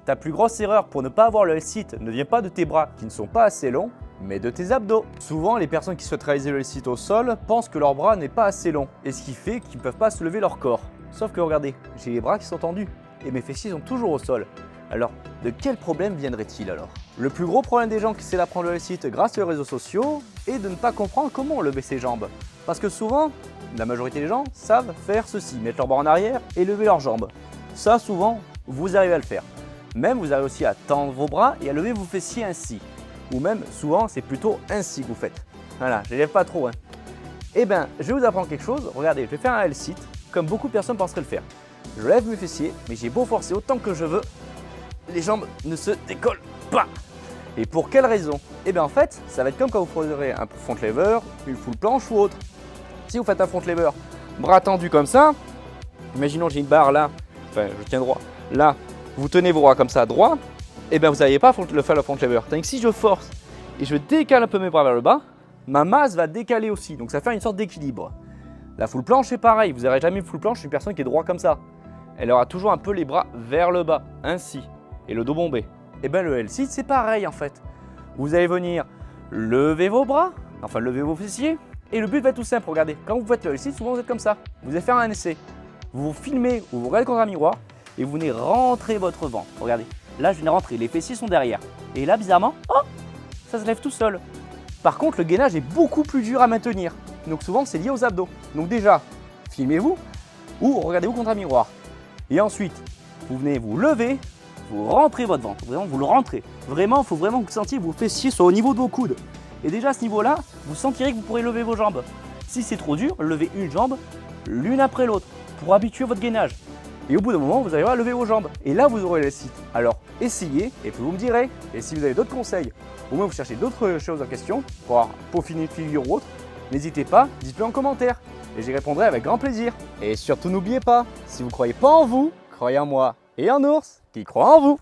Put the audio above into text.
Ta plus grosse erreur pour ne pas avoir le L-sit ne vient pas de tes bras qui ne sont pas assez longs, mais de tes abdos. Souvent, les personnes qui souhaitent réaliser le L-sit au sol pensent que leur bras n'est pas assez long, et ce qui fait qu'ils ne peuvent pas soulever leur corps. Sauf que regardez, j'ai les bras qui sont tendus, et mes fessiers sont toujours au sol. Alors, de quel problème viendrait-il alors? Le plus gros problème des gens qui essaient d'apprendre le L-sit grâce aux réseaux sociaux est de ne pas comprendre comment lever ses jambes. Parce que souvent, la majorité des gens savent faire ceci, mettre leurs bras en arrière et lever leurs jambes. Ça, souvent, vous arrivez à le faire. Même, vous arrivez aussi à tendre vos bras et à lever vos fessiers ainsi. Ou même, souvent, c'est plutôt ainsi que vous faites. Voilà, je ne lève pas trop. Eh bien, je vais vous apprendre quelque chose. Regardez, je vais faire un L-sit, comme beaucoup de personnes penseraient le faire. Je lève mes fessiers, mais j'ai beau forcer autant que je veux, les jambes ne se décollent pas. Et pour quelle raison? Eh bien, en fait, ça va être comme quand vous ferez un front lever, une full planche ou autre. Si vous faites un front lever, bras tendus comme ça, imaginons j'ai une barre là, enfin je tiens droit, là, vous tenez vos bras comme ça droit, et bien vous n'allez pas faire le front lever. Tandis que si je force et je décale un peu mes bras vers le bas, ma masse va décaler aussi, donc ça fait une sorte d'équilibre. La full planche c'est pareil, vous n'aurez jamais une full planche, une personne qui est droit comme ça. Elle aura toujours un peu les bras vers le bas, ainsi, et le dos bombé. Et bien le L-sit c'est pareil en fait. Vous allez venir lever vos bras, enfin lever vos fessiers, et le but va être tout simple, regardez, quand vous faites le L-sit, souvent vous êtes comme ça. Vous allez faire un essai, vous vous filmez ou vous regardez contre un miroir, et vous venez rentrer votre ventre. Regardez, là je viens de rentrer, les fessiers sont derrière. Et là bizarrement, oh, ça se lève tout seul. Par contre le gainage est beaucoup plus dur à maintenir. Donc souvent c'est lié aux abdos. Donc déjà, filmez-vous ou regardez-vous contre un miroir. Et ensuite, vous venez vous lever, vous rentrez votre ventre. Vraiment, vous le rentrez. Vraiment, il faut vraiment que vous sentiez que vos fessiers soient au niveau de vos coudes. Et déjà à ce niveau-là, vous sentirez que vous pourrez lever vos jambes. Si c'est trop dur, levez une jambe l'une après l'autre pour habituer votre gainage. Et au bout d'un moment, vous arriverez à lever vos jambes. Et là, vous aurez le L-sit. Alors, essayez et puis vous me direz. Et si vous avez d'autres conseils, au moins vous cherchez d'autres choses en question pour peaufiner une figure ou autre, n'hésitez pas, dites-le en commentaire. Et j'y répondrai avec grand plaisir. Et surtout, n'oubliez pas, si vous ne croyez pas en vous, croyez en moi et en Ours qui croit en vous.